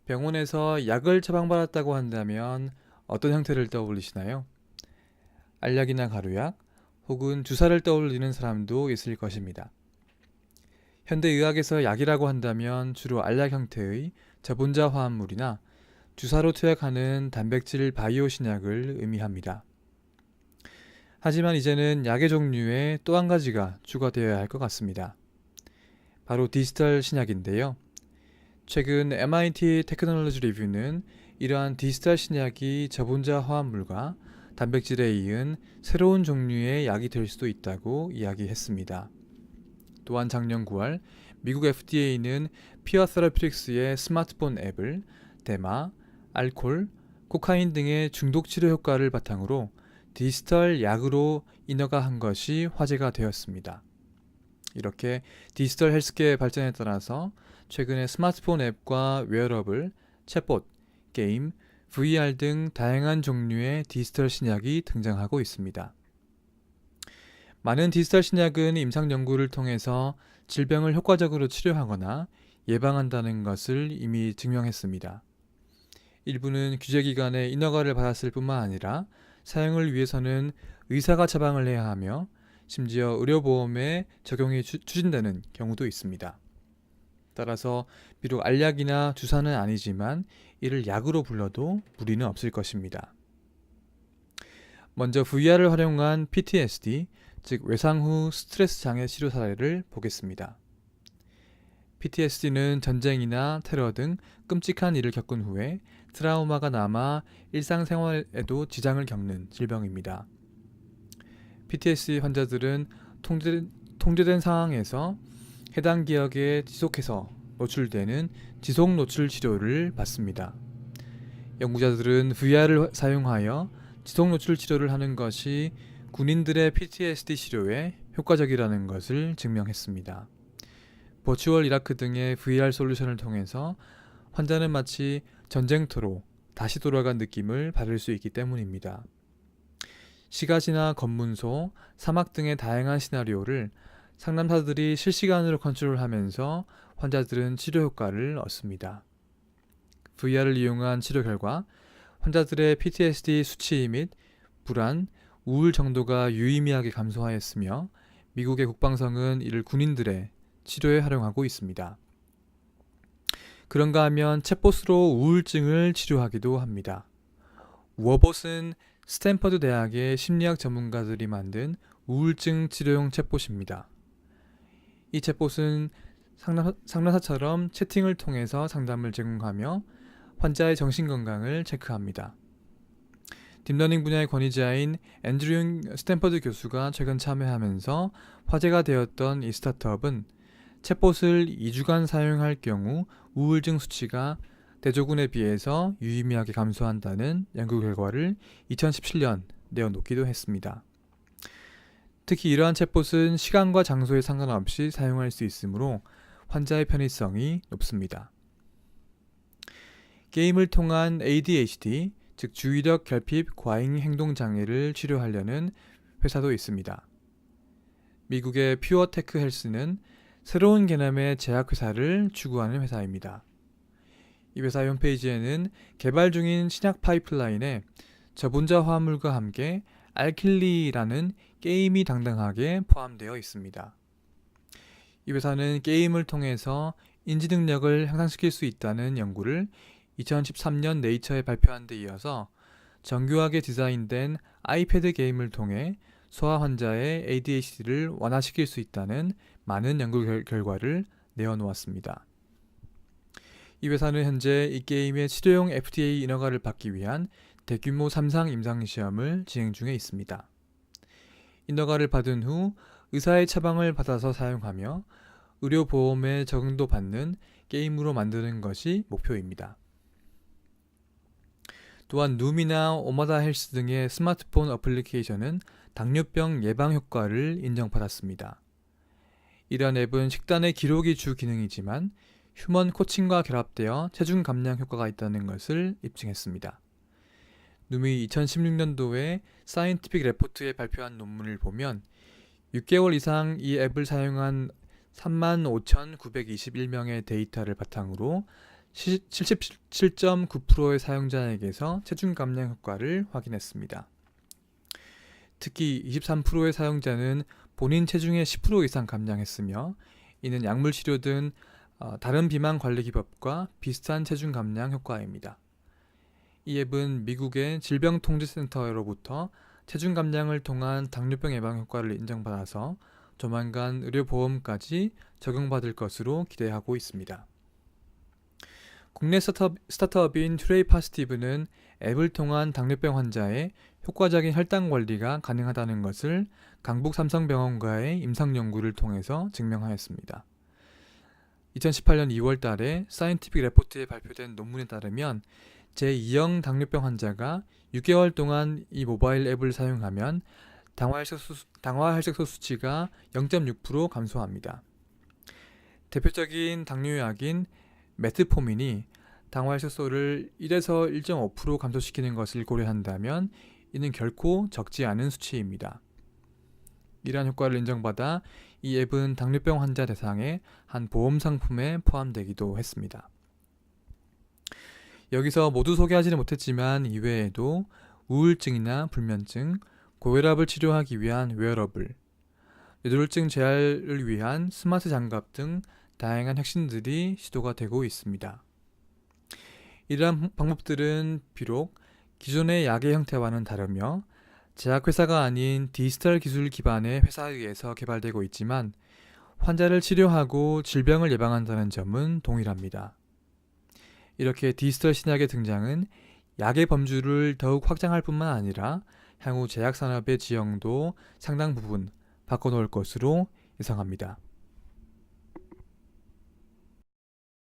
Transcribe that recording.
병원에서 약을 처방받았다고 한다면 어떤 형태를 떠올리시나요? 알약이나 가루약, 혹은 주사를 떠올리는 사람도 있을 것입니다. 현대의학에서 약이라고 한다면 주로 알약 형태의 저분자 화합물이나 주사로 투약하는 단백질 바이오 신약을 의미합니다. 하지만 이제는 약의 종류에 또 한 가지가 추가되어야 할 것 같습니다. 바로 디지털 신약인데요. 최근 MIT 테크놀로지 리뷰는 이러한 디지털 신약이 저분자 화합물과 단백질에 이은 새로운 종류의 약이 될 수도 있다고 이야기했습니다. 또한 작년 9월 미국 FDA는 피어 세러피틱스의 스마트폰 앱을 대마, 알코올, 코카인 등의 중독 치료 효과를 바탕으로 디지털 약으로 인허가한 것이 화제가 되었습니다. 이렇게 디지털 헬스케어의 발전에 따라서 최근에 스마트폰 앱과 웨어러블, 챗봇, 게임, VR 등 다양한 종류의 디지털 신약이 등장하고 있습니다. 많은 디지털 신약은 임상 연구를 통해서 질병을 효과적으로 치료하거나 예방한다는 것을 이미 증명했습니다. 일부는 규제기관의 인허가를 받았을 뿐만 아니라 사용을 위해서는 의사가 처방을 해야 하며 심지어 의료보험에 적용이 추진되는 경우도 있습니다. 따라서 비록 알약이나 주사는 아니지만 이를 약으로 불러도 무리는 없을 것입니다. 먼저 VR을 활용한 PTSD, 즉 외상 후 스트레스 장애 치료 사례를 보겠습니다. PTSD는 전쟁이나 테러 등 끔찍한 일을 겪은 후에 트라우마가 남아 일상생활에도 지장을 겪는 질병입니다. PTSD 환자들은 통제된 상황에서 해당 기억에 지속해서 노출되는 지속 노출 치료를 받습니다. 연구자들은 VR을 사용하여 지속 노출 치료를 하는 것이 군인들의 PTSD 치료에 효과적이라는 것을 증명했습니다. 버추얼 이라크 등의 VR 솔루션을 통해서 환자는 마치 전쟁터로 다시 돌아간 느낌을 받을 수 있기 때문입니다. 시가지나 검문소, 사막 등의 다양한 시나리오를 상담사들이 실시간으로 컨트롤하면서 환자들은 치료 효과를 얻습니다. VR을 이용한 치료 결과 환자들의 PTSD 수치 및 불안, 우울 정도가 유의미하게 감소하였으며 미국의 국방성은 이를 군인들의 치료에 활용하고 있습니다. 그런가 하면 챗봇으로 우울증을 치료하기도 합니다. 워봇은 스탠퍼드 대학의 심리학 전문가들이 만든 우울증 치료용 챗봇입니다. 이 챗봇은 상담사처럼 채팅을 통해서 상담을 제공하며 환자의 정신건강을 체크합니다. 딥러닝 분야의 권위자인 앤드류 스탠퍼드 교수가 최근 참여하면서 화제가 되었던 이 스타트업은 챗봇을 2주간 사용할 경우 우울증 수치가 대조군에 비해서 유의미하게 감소한다는 연구 결과를 2017년 내어놓기도 했습니다. 특히 이러한 챗봇은 시간과 장소에 상관없이 사용할 수 있으므로 환자의 편의성이 높습니다. 게임을 통한 ADHD, 즉 주의력 결핍 과잉 행동 장애를 치료하려는 회사도 있습니다. 미국의 퓨어테크 헬스는 새로운 개념의 제약회사를 추구하는 회사입니다. 이 회사 홈페이지에는 개발 중인 신약 파이프라인에 저분자 화합물과 함께 알킬리라는 게임이 당당하게 포함되어 있습니다. 이 회사는 게임을 통해서 인지 능력을 향상시킬 수 있다는 연구를 2013년 네이처에 발표한 데 이어서 정교하게 디자인된 아이패드 게임을 통해 소아 환자의 ADHD를 완화시킬 수 있다는 많은 연구 결과를 내어놓았습니다. 이 회사는 현재 이 게임의 치료용 FDA 인허가를 받기 위한 대규모 3상 임상시험을 진행 중에 있습니다. 인허가를 받은 후 의사의 처방을 받아서 사용하며 의료보험에 적용도 받는 게임으로 만드는 것이 목표입니다. 또한 룸이나 오마다 헬스 등의 스마트폰 어플리케이션은 당뇨병 예방 효과를 인정받았습니다. 이러한 앱은 식단의 기록이 주 기능이지만 휴먼 코칭과 결합되어 체중 감량 효과가 있다는 것을 입증했습니다. 눔이 2016년도에 사이언티픽 레포트에 발표한 논문을 보면 6개월 이상 이 앱을 사용한 35,921명의 데이터를 바탕으로 77.9%의 사용자에게서 체중 감량 효과를 확인했습니다. 특히 23%의 사용자는 본인 체중의 10% 이상 감량했으며 이는 약물 치료 등 다른 비만 관리 기법과 비슷한 체중 감량 효과입니다. 이 앱은 미국의 질병통제센터로부터 체중 감량을 통한 당뇨병 예방 효과를 인정받아서 조만간 의료보험까지 적용받을 것으로 기대하고 있습니다. 국내 스타트업인 트레이파스티브는 앱을 통한 당뇨병 환자의 효과적인 혈당 관리가 가능하다는 것을 강북 삼성병원과의 임상 연구를 통해서 증명하였습니다. 2018년 2월 달에 사이언티픽 레포트에 발표된 논문에 따르면 제2형 당뇨병 환자가 6개월 동안 이 모바일 앱을 사용하면 당화혈색소 수치가 0.6% 감소합니다. 대표적인 당뇨약인 메트포민이 당화혈색소를 1에서 1.5% 감소시키는 것을 고려한다면 이는 결코 적지 않은 수치입니다. 이러한 효과를 인정받아 이 앱은 당뇨병 환자 대상의 한 보험 상품에 포함되기도 했습니다. 여기서 모두 소개하지는 못했지만 이외에도 우울증이나 불면증, 고혈압을 치료하기 위한 웨어러블, 뇌졸중 재활을 위한 스마트 장갑 등 다양한 혁신들이 시도가 되고 있습니다. 이러한 방법들은 비록 기존의 약의 형태와는 다르며 제약회사가 아닌 디지털 기술 기반의 회사에 의해서 개발되고 있지만 환자를 치료하고 질병을 예방한다는 점은 동일합니다. 이렇게 디지털 신약의 등장은 약의 범주를 더욱 확장할 뿐만 아니라 향후 제약산업의 지형도 상당 부분 바꿔놓을 것으로 예상합니다.